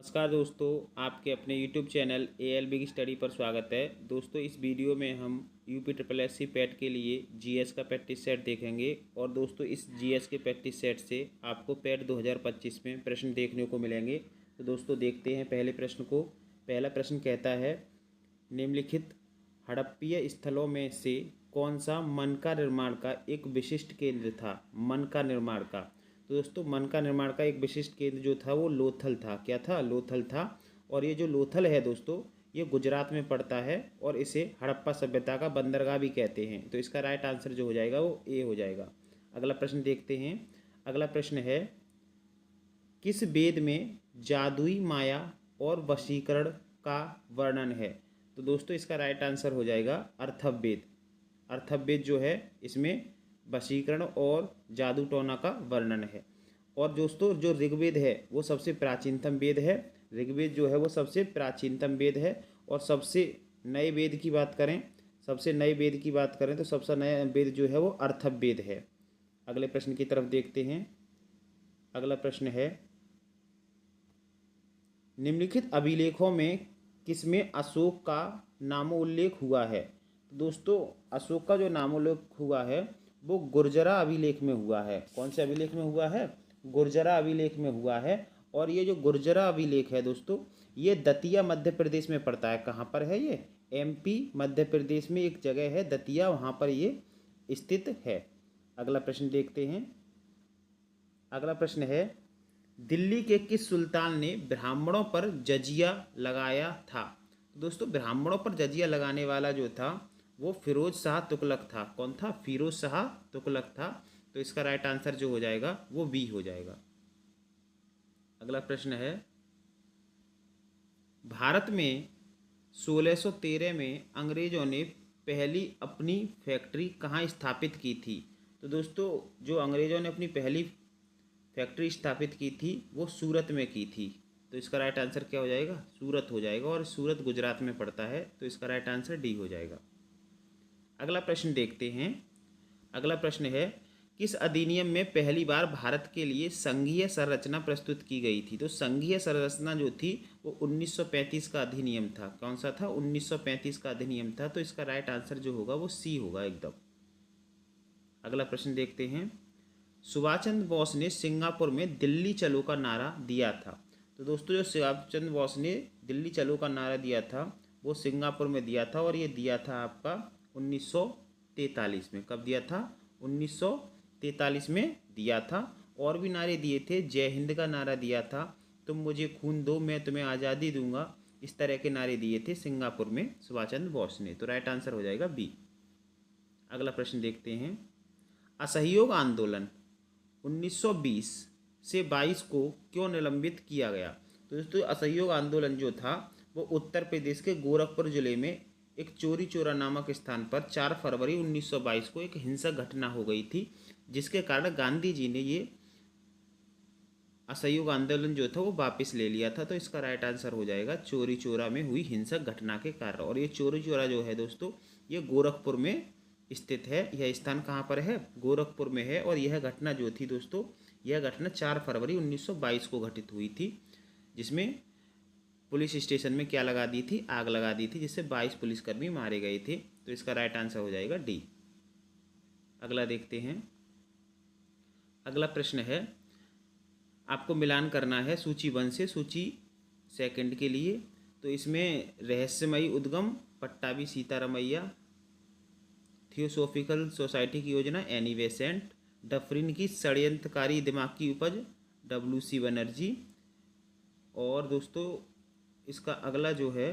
नमस्कार दोस्तों, आपके अपने YouTube channel AL big study पर स्वागत है। दोस्तों, इस वीडियो में हम UPSSC पैट के लिए जीएस का प्रैक्टिस सेट देखेंगे। और दोस्तों, इस जीएस के प्रैक्टिस सेट से आपको पैट 2025 में प्रश्न देखने को मिलेंगे। तो दोस्तों, देखते हैं पहले प्रश्न को। पहला प्रश्न कहता है, निम्नलिखित हड़प्पीय स्थलों में से कौन सा मन का निर्माण का एक विशिष्ट केंद्र था? मन का निर्माण का, तो दोस्तों मन का निर्माण का एक विशिष्ट केंद्र जो था वो लोथल था। क्या था? लोथल था। और ये जो लोथल है दोस्तों, ये गुजरात में पड़ता है और इसे हड़प्पा सभ्यता का बंदरगाह भी कहते हैं। तो इसका राइट आंसर जो हो जाएगा वो ए हो जाएगा। अगला प्रश्न देखते हैं। अगला प्रश्न है, किस वेद में जादुई माया और वशीकरण का वर्णन है? तो दोस्तों, इसका राइट आंसर हो जाएगा अर्थववेद। अर्थववेद जो है, इसमें वशीकरण और जादू टोना का वर्णन है। और दोस्तों, जो ऋग्वेद है वो सबसे प्राचीनतम वेद है। ऋग्वेद जो है वो सबसे प्राचीनतम वेद है। और सबसे नए वेद की बात करें, तो सबसे नया वेद जो है वो अर्थववेद है। अगले प्रश्न की तरफ देखते हैं। अगला प्रश्न है, निम्नलिखित अभिलेखों में किसमें अशोक का नामोल्लेख हुआ है? तो दोस्तों, अशोक का जो नामोल्लेख हुआ है वो गुर्जरा अभिलेख में हुआ है। कौन से अभिलेख में हुआ है? गुर्जरा अभिलेख में हुआ है। और ये जो गुर्जरा अभिलेख है दोस्तों, ये दतिया मध्य प्रदेश में पड़ता है। कहाँ पर है ये? MP मध्य प्रदेश में एक जगह है दतिया, वहाँ पर ये स्थित है। अगला प्रश्न देखते हैं। अगला प्रश्न है, दिल्ली के किस सुल्तान ने ब्राह्मणों पर जजिया लगाया था? तो दोस्तों, ब्राह्मणों पर जजिया लगाने वाला जो था वो फिरोज शाह तुगलक था। कौन था? फिरोज शाह तुगलक था। तो इसका राइट आंसर जो हो जाएगा वो बी हो जाएगा। अगला प्रश्न है, भारत में 1613 में अंग्रेजों ने पहली अपनी फैक्ट्री कहाँ स्थापित की थी? तो दोस्तों, जो अंग्रेजों ने अपनी पहली फैक्ट्री स्थापित की थी वो सूरत में की थी। तो इसका राइट आंसर क्या हो जाएगा? सूरत हो जाएगा। और सूरत गुजरात में पड़ता है। तो इसका राइट आंसर डी हो जाएगा। अगला प्रश्न देखते हैं। अगला प्रश्न है, किस अधिनियम में पहली बार भारत के लिए संघीय संरचना प्रस्तुत की गई थी? तो संघीय संरचना जो थी वो 1935 का अधिनियम था। कौन सा था? 1935 का अधिनियम था। तो इसका राइट आंसर जो होगा वो सी होगा एकदम। अगला प्रश्न देखते हैं। सुभाष चंद्र बोस ने सिंगापुर में दिल्ली चलो का नारा दिया था। तो दोस्तों, जो सुभाष चंद्र बोस ने दिल्ली चलो का नारा दिया था वो सिंगापुर में दिया था। और ये दिया था आपका 1943 में। कब दिया था? 1943 में दिया था। और भी नारे दिए थे। जय हिंद का नारा दिया था, तुम मुझे खून दो मैं तुम्हें आज़ादी दूंगा। इस तरह के नारे दिए थे सिंगापुर में सुभाष चंद्र बोस ने। तो राइट आंसर हो जाएगा बी। अगला प्रश्न देखते हैं। असहयोग आंदोलन 1920 से 22 को क्यों निलंबित किया गया? तो दोस्तों, असहयोग आंदोलन जो था वो उत्तर प्रदेश के गोरखपुर जिले में एक चोरी चोरा नामक स्थान पर 4 फरवरी 1922 को एक हिंसक घटना हो गई थी, जिसके कारण गांधी जी ने ये असहयोग आंदोलन जो था वो वापस ले लिया था। तो इसका राइट आंसर हो जाएगा चोरी चोरा में हुई हिंसक घटना के कारण। और ये चोरी चोरा जो है दोस्तों, ये गोरखपुर में स्थित है। यह स्थान कहाँ पर है? गोरखपुर में है। और यह घटना जो थी दोस्तों, यह घटना 4 फरवरी 1922 को घटित हुई थी, जिसमें पुलिस स्टेशन में क्या लगा दी थी? आग लगा दी थी, जिससे 22 पुलिसकर्मी मारे गए थे। तो इसका राइट आंसर हो जाएगा डी। अगला देखते हैं। अगला प्रश्न है, आपको मिलान करना है सूची 1 से सूची 2 के लिए। तो इसमें रहस्यमयी उद्गम, पट्टाभी सीतारमैया, थियोसॉफिकल सोसाइटी की योजना, एनी बेसेंट, डफरिन की षड्यंत्रकारी दिमाग की उपज, WC बनर्जी। और दोस्तों, इसका अगला जो है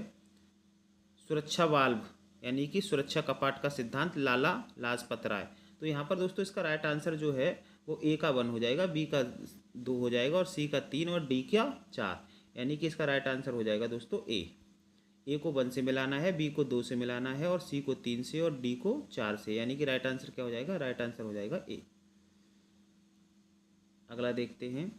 सुरक्षा वाल्व यानी कि सुरक्षा कपाट का सिद्धांत, लाला लाजपत राय। तो यहाँ पर दोस्तों इसका राइट आंसर जो है वो ए का 1 हो जाएगा, बी का 2 हो जाएगा और सी का 3 और डी का 4। यानी कि इसका राइट आंसर हो जाएगा दोस्तों ए को 1 से मिलाना है, बी को 2 से मिलाना है और सी को 3 से और डी को 4 से। यानी कि राइट आंसर क्या हो जाएगा? राइट आंसर हो जाएगा ए। अगला देखते हैं।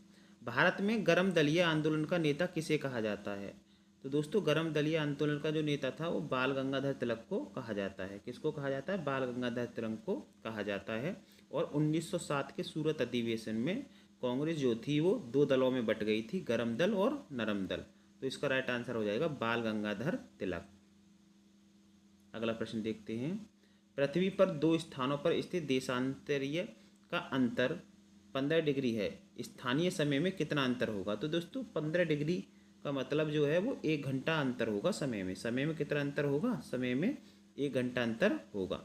भारत में गर्म दलिया आंदोलन का नेता किसे कहा जाता है? तो दोस्तों, गर्म दलिया आंदोलन का जो नेता था वो बाल गंगाधर तिलक को कहा जाता है। किसको कहा जाता है? बाल गंगाधर तिलक को कहा जाता है। और 1907 के सूरत अधिवेशन में कांग्रेस जो थी वो 2 दलों में बट गई थी, गर्म दल और नरम दल। तो इसका राइट आंसर हो जाएगा बाल गंगाधर तिलक। अगला प्रश्न देखते हैं। पृथ्वी पर दो स्थानों पर स्थित देशांतरीय का अंतर 15 डिग्री है, स्थानीय समय में कितना अंतर होगा? तो दोस्तों 15 डिग्री का मतलब जो है वो 1 घंटा अंतर होगा समय में। समय में कितना अंतर होगा? समय में 1 घंटा अंतर होगा।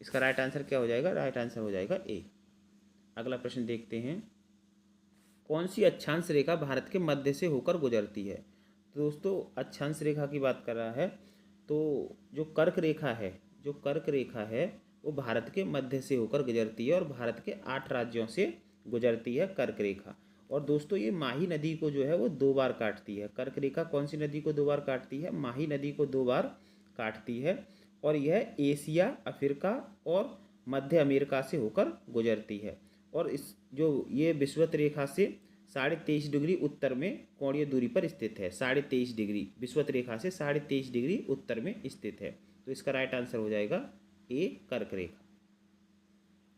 इसका राइट आंसर क्या हो जाएगा? राइट आंसर हो जाएगा ए। अगला प्रश्न देखते हैं। कौन सी अक्षांश रेखा भारत के मध्य से होकर गुजरती है? तो दोस्तों अक्षांश रेखा की बात कर रहा है, तो जो कर्क रेखा है वो भारत के मध्य से होकर गुजरती है और भारत के 8 राज्यों से गुजरती है कर्क रेखा। और दोस्तों ये माही नदी को जो है वो 2 बार काटती है। कर्क रेखा कौन सी नदी को 2 बार काटती है? माही नदी को 2 बार काटती है और यह एशिया, अफ्रीका और मध्य अमेरिका से होकर गुजरती है। और इस जो ये विषुवत रेखा से 23.5 डिग्री उत्तर में कोणीय दूरी पर स्थित है। 23.5 डिग्री विषुवत रेखा से 23.5 डिग्री उत्तर में स्थित है। तो इसका राइट आंसर हो जाएगा ए, कर्क रेखा।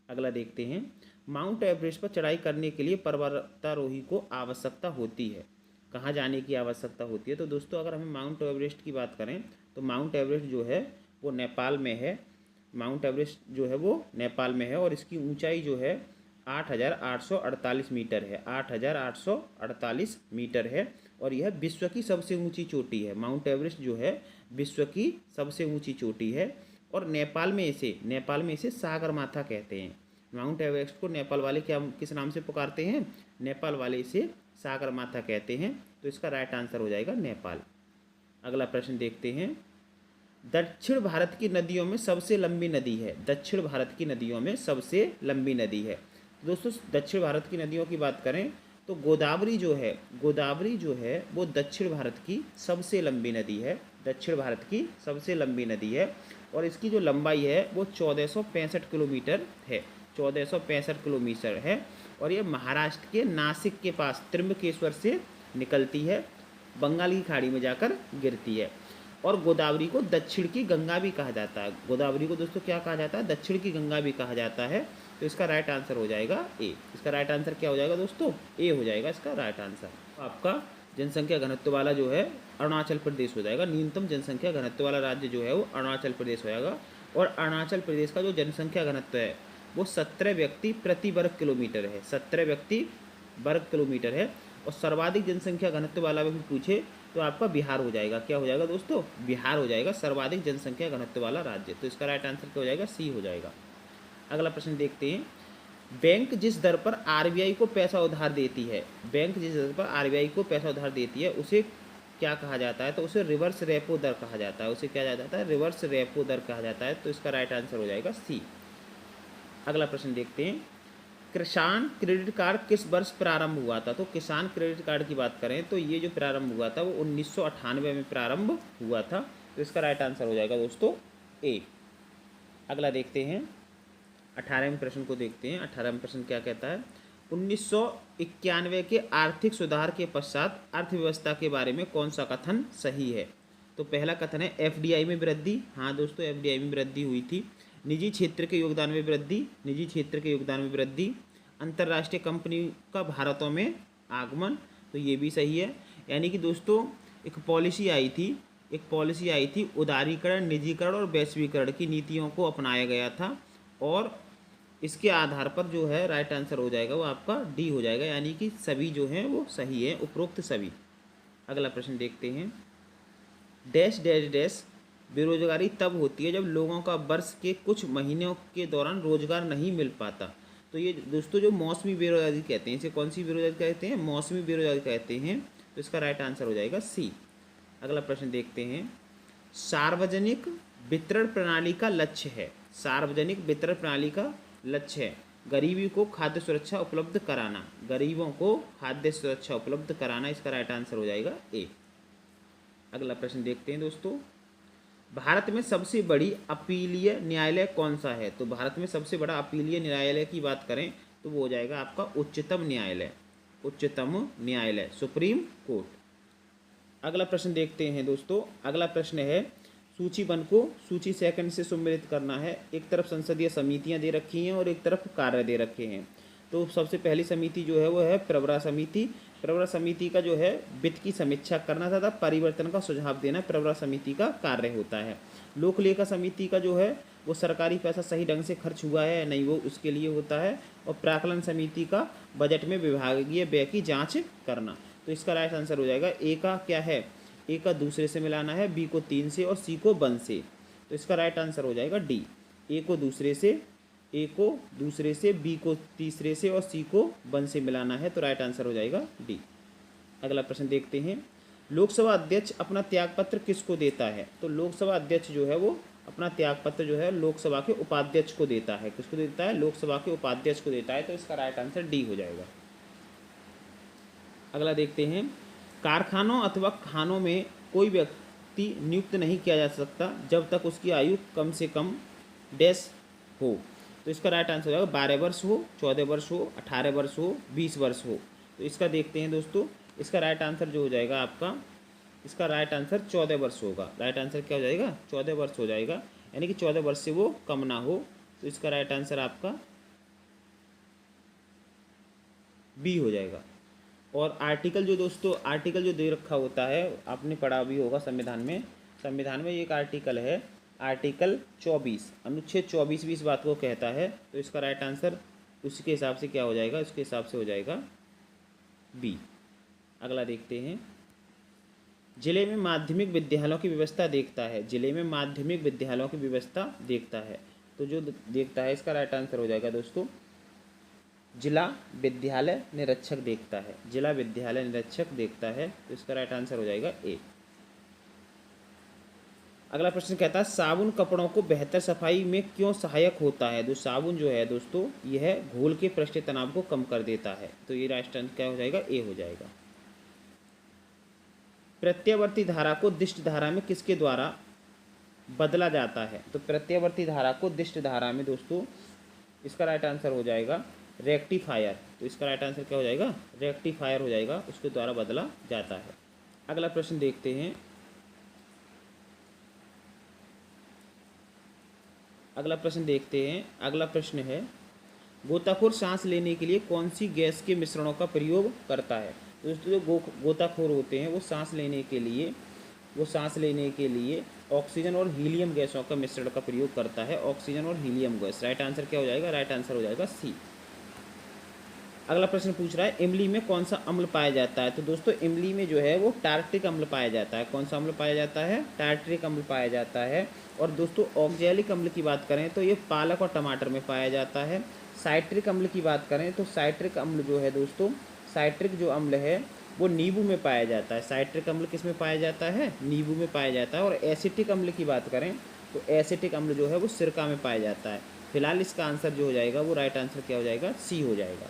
अगला देखते हैं। माउंट एवरेस्ट पर चढ़ाई करने के लिए पर्वतारोही को आवश्यकता होती है। कहाँ जाने की आवश्यकता होती है? तो दोस्तों अगर हमें माउंट एवरेस्ट की बात करें तो माउंट एवरेस्ट जो है वो नेपाल में है। माउंट एवरेस्ट जो है वो नेपाल में है और इसकी ऊंचाई जो है 8,848 मीटर है। 8,848 मीटर है और यह विश्व की सबसे ऊंची चोटी है। माउंट एवरेस्ट जो है विश्व की सबसे ऊंची चोटी है और नेपाल में इसे सागरमाथा कहते हैं। माउंट एवरेस्ट को नेपाल वाले किस नाम से पुकारते हैं? नेपाल वाले इसे सागरमाथा कहते हैं। तो इसका राइट आंसर हो जाएगा नेपाल। अगला प्रश्न देखते हैं। दक्षिण भारत की नदियों में सबसे लंबी नदी है। दक्षिण भारत की नदियों में सबसे लंबी नदी है। दोस्तों दक्षिण भारत की नदियों की बात करें तो गोदावरी जो है वो दक्षिण भारत की सबसे लंबी नदी है। दक्षिण भारत की सबसे लंबी नदी है और इसकी जो लंबाई है वो 1465 किलोमीटर है। 1465 किलोमीटर है और ये महाराष्ट्र के नासिक के पास त्र्यंबकेश्वर से निकलती है, बंगाल की खाड़ी में जाकर गिरती है। और गोदावरी को दक्षिण की गंगा भी कहा जाता है। गोदावरी को दोस्तों क्या कहा जाता है? दक्षिण की गंगा भी कहा जाता है। तो इसका राइट आंसर हो जाएगा ए। इसका राइट आंसर क्या हो जाएगा दोस्तों? ए हो जाएगा इसका राइट आंसर। आपका जनसंख्या घनत्व वाला जो है अरुणाचल प्रदेश हो जाएगा। न्यूनतम जनसंख्या घनत्व वाला राज्य जो है वो अरुणाचल प्रदेश हो जाएगा और अरुणाचल प्रदेश का जो जनसंख्या घनत्व है वो 17 व्यक्ति प्रति वर्ग किलोमीटर है। 17 व्यक्ति वर्ग किलोमीटर है और सर्वाधिक जनसंख्या घनत्व वाला भी पूछे तो आपका बिहार हो जाएगा। क्या हो जाएगा दोस्तों? बिहार हो जाएगा सर्वाधिक जनसंख्या घनत्व वाला राज्य। तो इसका राइट आंसर क्या हो जाएगा? सी हो जाएगा। अगला प्रश्न देखते हैं। बैंक जिस दर पर आरबीआई को पैसा उधार देती है, बैंक जिस दर पर आरबीआई को पैसा उधार देती है उसे क्या कहा जाता है? तो उसे रिवर्स रेपो दर कहा जाता है। उसे क्या जाता है? रिवर्स रेपो दर कहा जाता है। तो इसका राइट आंसर हो जाएगा सी। अगला प्रश्न देखते हैं। किसान क्रेडिट कार्ड किस वर्ष प्रारंभ हुआ था? तो किसान क्रेडिट कार्ड की बात करें तो ये जो प्रारंभ हुआ था वो 1998 में प्रारंभ हुआ था। तो इसका राइट आंसर हो जाएगा दोस्तों ए। अगला देखते हैं 18वें प्रश्न को देखते हैं। 18वां प्रश्न क्या कहता है? 1991 के आर्थिक सुधार के पश्चात अर्थव्यवस्था के बारे में कौन सा कथन सही है? तो पहला कथन है एफडीआई में वृद्धि। हाँ दोस्तों एफडीआई में वृद्धि हुई थी। निजी क्षेत्र के योगदान में वृद्धि। अंतर्राष्ट्रीय कंपनी का भारतों में आगमन, तो ये भी सही है। यानी कि दोस्तों एक पॉलिसी आई थी उदारीकरण, निजीकरण और वैश्वीकरण की नीतियों को अपनाया गया था और इसके आधार पर जो है राइट आंसर हो जाएगा वो आपका डी हो जाएगा। यानी कि सभी जो हैं वो सही है, उपरोक्त सभी। अगला प्रश्न देखते हैं। डैश डैश डैश बेरोजगारी तब होती है जब लोगों का वर्ष के कुछ महीनों के दौरान रोजगार नहीं मिल पाता। तो ये दोस्तों जो मौसमी बेरोजगारी कहते हैं, इसे कौन सी बेरोजगारी कहते हैं? मौसमी बेरोजगारी कहते हैं। तो इसका राइट आंसर हो जाएगा सी। अगला प्रश्न देखते हैं। सार्वजनिक वितरण प्रणाली का लक्ष्य है। सार्वजनिक वितरण प्रणाली का लक्ष्य है गरीबी को खाद्य सुरक्षा उपलब्ध कराना। गरीबों को खाद्य सुरक्षा उपलब्ध कराना। इसका राइट आंसर हो जाएगा ए। अगला प्रश्न देखते हैं दोस्तों। भारत में सबसे बड़ी अपीलीय न्यायालय कौन सा है? तो भारत में सबसे बड़ा अपीलीय न्यायालय की बात करें तो वो हो जाएगा आपका उच्चतम न्यायालय, सुप्रीम कोर्ट। अगला प्रश्न देखते हैं दोस्तों। अगला प्रश्न है सूची 1 को सूची 2 से सम्मिलित करना है। एक तरफ संसदीय समितियां दे रखी हैं और एक तरफ कार्य दे रखे हैं। तो सबसे पहली समिति जो है वो है प्रवरा समिति। प्रवरा समिति का जो है वित्त की समीक्षा करना तथा परिवर्तन का सुझाव देना प्रवरा समिति का कार्य होता है। लोक लेखा समिति का जो है वो सरकारी पैसा सही ढंग से खर्च हुआ है या नहीं वो उसके लिए होता है। और प्राकलन समिति का बजट में विभागीय व्यय की जांच करना। तो इसका राइट आंसर हो जाएगा ए का क्या है, ए का दूसरे से मिलाना है, बी को 3 से और सी को 1 से। तो इसका राइट आंसर हो जाएगा डी, ए को दूसरे से, बी को तीसरे से और सी को 1 से मिलाना है। तो राइट आंसर हो जाएगा डी। अगला प्रश्न देखते हैं, लोकसभा अध्यक्ष अपना त्यागपत्र किसको देता है? तो लोकसभा अध्यक्ष जो है वो अपना त्यागपत्र जो है लोकसभा के उपाध्यक्ष को देता है। किसको देता है? लोकसभा के उपाध्यक्ष को देता है। तो इसका राइट आंसर डी हो जाएगा। अगला देखते हैं, कारखानों अथवा खानों में कोई व्यक्ति नियुक्त नहीं किया जा सकता जब तक उसकी आयु कम से कम डैश हो। तो इसका राइट आंसर हो जाएगा 12 वर्ष हो, 14 वर्ष हो, 18 वर्ष हो, 20 वर्ष हो। तो इसका देखते हैं दोस्तों, इसका राइट आंसर जो हो जाएगा आपका, इसका राइट आंसर 14 वर्ष होगा। राइट आंसर क्या हो जाएगा? 14 वर्ष हो जाएगा, यानी कि 14 वर्ष से वो कम ना हो। तो इसका राइट आंसर आपका बी हो जाएगा। और आर्टिकल जो दोस्तों, आर्टिकल जो दे रखा होता है, आपने पढ़ा भी होगा संविधान में, एक आर्टिकल है, आर्टिकल 24, अनुच्छेद 24 भी इस बात को कहता है। तो इसका राइट आंसर उसके हिसाब से क्या हो जाएगा? उसके हिसाब से हो जाएगा बी। अगला देखते हैं, जिले में माध्यमिक विद्यालयों की व्यवस्था देखता है। जिले में माध्यमिक विद्यालयों की व्यवस्था देखता है। तो जो देखता है इसका राइट आंसर हो जाएगा दोस्तों जिला विद्यालय निरीक्षक देखता है। जिला विद्यालय निरीक्षक देखता है। तो इसका राइट आंसर हो जाएगा ए। अगला प्रश्न कहता है, साबुन कपड़ों को बेहतर सफाई में क्यों सहायक होता है? तो साबुन जो है दोस्तों यह घोल के पृष्ठीय तनाव को कम कर देता है। तो ये राइट आंसर क्या हो जाएगा? ए हो जाएगा। प्रत्यावर्ती धारा को दिष्ट धारा में किसके द्वारा बदला जाता है? तो प्रत्यावर्ती धारा को दिष्ट धारा में दोस्तों इसका राइट आंसर हो जाएगा रेक्टिफायर। तो इसका राइट आंसर क्या हो जाएगा? रेक्टिफायर हो जाएगा, उसके द्वारा बदला जाता है। अगला प्रश्न देखते हैं, अगला प्रश्न है, गोताखोर सांस लेने के लिए कौन सी गैस के मिश्रणों का प्रयोग करता है? दोस्तों जो गोताखोर होते हैं वो सांस लेने के लिए ऑक्सीजन और हीलियम गैसों का मिश्रण का प्रयोग करता है। ऑक्सीजन और हीलियम गैस। राइट आंसर क्या हो जाएगा? राइट आंसर हो जाएगा सी। अगला प्रश्न पूछ रहा है, इमली में कौन सा अम्ल पाया जाता है? तो दोस्तों इमली में जो है वो टार्ट्रिक अम्ल पाया जाता है। कौन सा अम्ल पाया जाता है? टार्ट्रिक अम्ल पाया जाता है। और दोस्तों ऑक्जेलिक अम्ल की बात करें तो ये पालक और टमाटर में पाया जाता है। साइट्रिक अम्ल की बात करें तो साइट्रिक अम्ल जो है दोस्तों, साइट्रिक जो अम्ल है वो नींबू में पाया जाता है। साइट्रिक अम्ल किस में पाया जाता है? नींबू में पाया जाता है। और एसिटिक अम्ल की बात करें तो एसिटिक अम्ल जो है वो सिरका में पाया जाता है। फिलहाल इसका आंसर जो हो जाएगा वो राइट आंसर क्या हो जाएगा? सी हो जाएगा।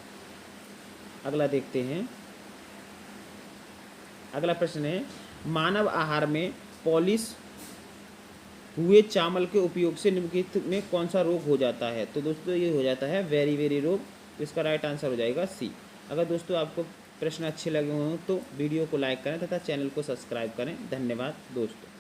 अगला देखते हैं, अगला प्रश्न है, मानव आहार में पॉलिश हुए चावल के उपयोग से निम्नलिखित में कौन सा रोग हो जाता है? तो दोस्तों ये हो जाता है वेरी रोग। तो इसका राइट आंसर हो जाएगा सी। अगर दोस्तों आपको प्रश्न अच्छे लगे हों तो वीडियो को लाइक करें तथा चैनल को सब्सक्राइब करें। धन्यवाद दोस्तों।